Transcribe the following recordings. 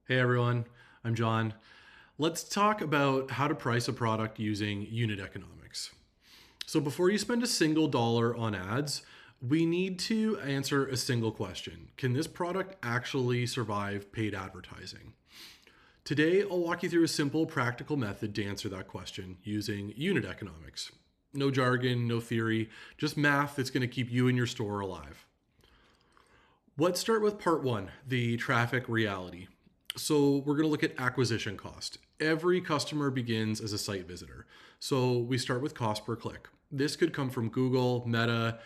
Hey everyone, I'm John. Let's talk about how to price a product using unit economics. So, before you spend a single dollar on ads, we need to answer a single question. Can this product actually survive paid advertising? Today, I'll walk you through a simple, practical method to answer that question using unit economics. No jargon, no theory, just math that's going to keep you and your store alive. Let's start with part one, the traffic reality. So we're going to look at acquisition cost. Every customer begins as a site visitor. So we start with cost per click. This could come from Google, Meta,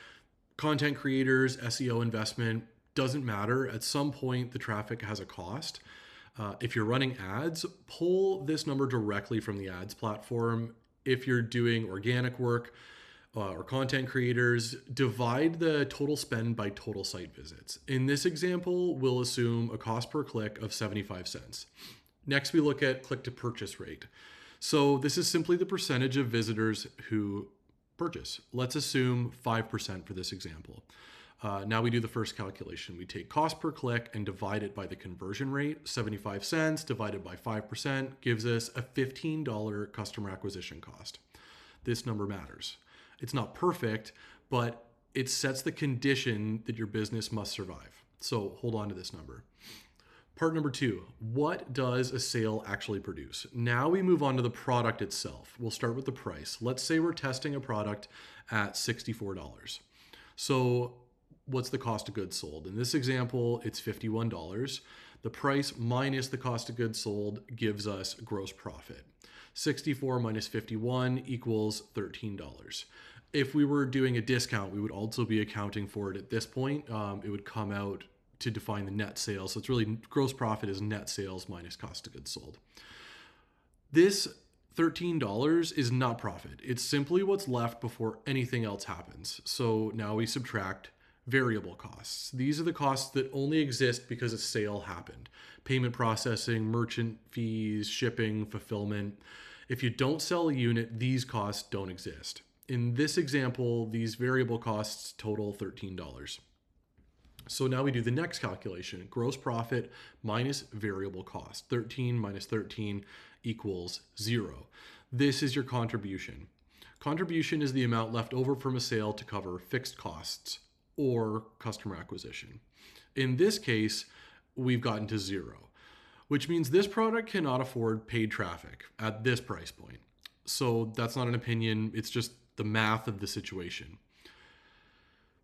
content creators, SEO investment, doesn't matter. At some point, the traffic has a cost. If you're running ads, pull this number directly from the ads platform. If you're doing organic work, or content creators, divide the total spend by total site visits. In this example, we'll assume a cost per click of 75 cents. Next, we look at click to purchase rate. So this is simply the percentage of visitors who purchase. Let's assume 5% for this example. Now we do the first calculation. We take cost per click and divide it by the conversion rate. 75 cents divided by 5% gives us a $15 customer acquisition cost. This number matters. It's not perfect, but it sets the condition that your business must survive. So hold on to this number. Part number two, what does a sale actually produce? Now we move on to the product itself. We'll start with the price. Let's say we're testing a product at $64. So what's the cost of goods sold? In this example, it's $51. The price minus the cost of goods sold gives us gross profit. 64 minus 51 equals $13. If we were doing a discount, we would also be accounting for it at this point. It would come out to define the net sales. So it's really gross profit is net sales minus cost of goods sold. This $13 is not profit. It's simply what's left before anything else happens. So now we subtract variable costs. These are the costs that only exist because a sale happened. Payment processing, merchant fees, shipping, fulfillment. If you don't sell a unit, these costs don't exist. In this example, these variable costs total $13. So now we do the next calculation. Gross profit minus variable cost. 13 minus 13 equals 0. This is your contribution. Contribution is the amount left over from a sale to cover fixed costs or customer acquisition. In this case, we've gotten to 0, which means this product cannot afford paid traffic at this price point. So that's not an opinion, it's just the math of the situation.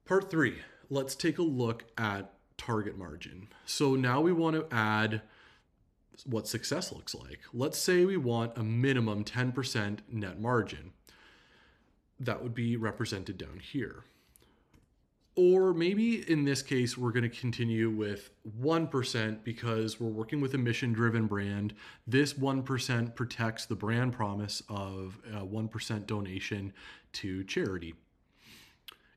Part three, let's take a look at target margin. So now we want to add what success looks like. Let's say we want a minimum 10% net margin. That would be represented down here. Or maybe in this case, we're going to continue with 1% because we're working with a mission-driven brand. This 1% protects the brand promise of a 1% donation to charity.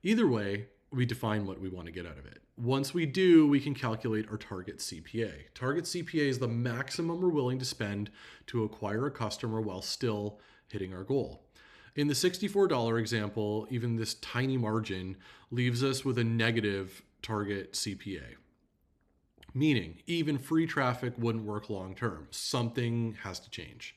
Either way, we define what we want to get out of it. Once we do, we can calculate our target CPA. Target CPA is the maximum we're willing to spend to acquire a customer while still hitting our goal. In the $64 example, even this tiny margin leaves us with a negative target CPA. Meaning, even free traffic wouldn't work long term. Something has to change.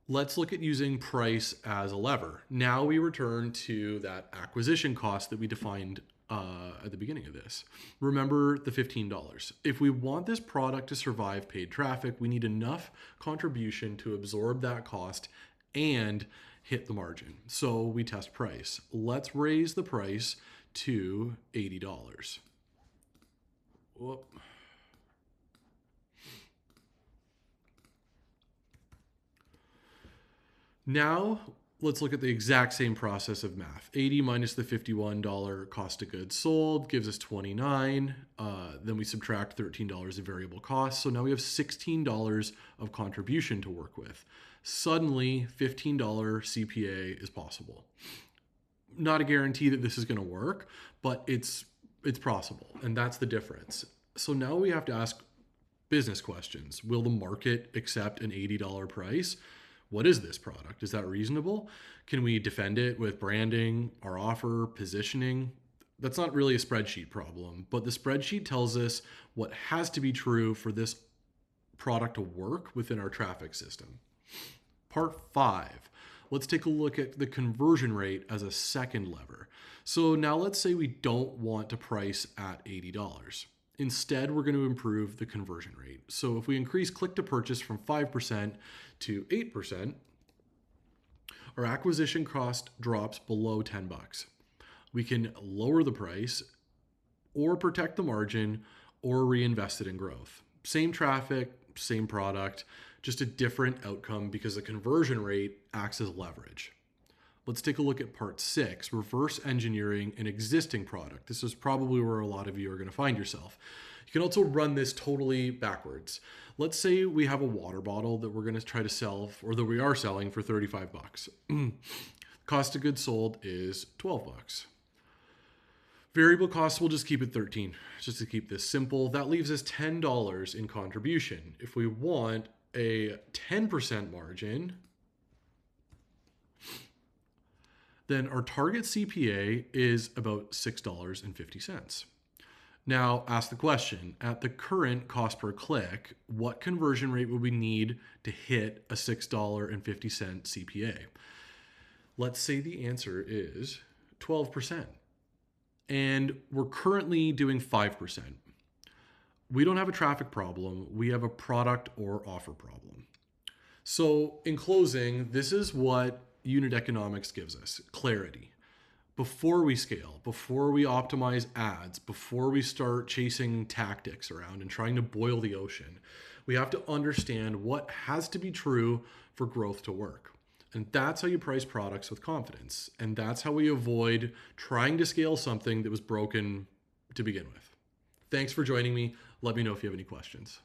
Let's look at using price as a lever. Now we return to that acquisition cost that we defined at the beginning of this. Remember the $15. If we want this product to survive paid traffic, we need enough contribution to absorb that cost and hit the margin. So we test price. Let's raise the price to $80. Whoop. Now let's look at the exact same process of math. 80 minus the $51 cost of goods sold gives us 29. Then we subtract $13 of variable costs. So now we have $16 of contribution to work with. Suddenly, $15 CPA is possible. Not a guarantee that this is going to work, but it's possible, and that's the difference. So now we have to ask business questions. Will the market accept an $80 price? What is this product? Is that reasonable? Can we defend it with branding, our offer, positioning? That's not really a spreadsheet problem, but the spreadsheet tells us what has to be true for this product to work within our traffic system. Part 5, let's take a look at the conversion rate as a second lever. So now let's say we don't want to price at $80. Instead, we're going to improve the conversion rate. So if we increase click to purchase from 5% to 8%, our acquisition cost drops below 10 bucks. We can lower the price or protect the margin or reinvest it in growth. Same traffic, same product, just a different outcome because the conversion rate acts as leverage. Let's take a look at part 6, reverse engineering an existing product. This is probably where a lot of you are going to find yourself. You can also run this totally backwards. Let's say we have a water bottle that we're going to try to sell, or that we are selling for 35 bucks. Cost of goods sold is 12 bucks. Variable costs, we'll just keep it 13, just to keep this simple. That leaves us $10 in contribution. If we want a 10% margin, then our target CPA is about $6.50. Now, ask the question, at the current cost per click, what conversion rate would we need to hit a $6.50 CPA? Let's say the answer is 12%. And we're currently doing 5%. We don't have a traffic problem. We have a product or offer problem. So in closing, this is what unit economics gives us: clarity. Before we scale, before we optimize ads, before we start chasing tactics around and trying to boil the ocean, we have to understand what has to be true for growth to work. And that's how you price products with confidence. And that's how we avoid trying to scale something that was broken to begin with. Thanks for joining me. Let me know if you have any questions.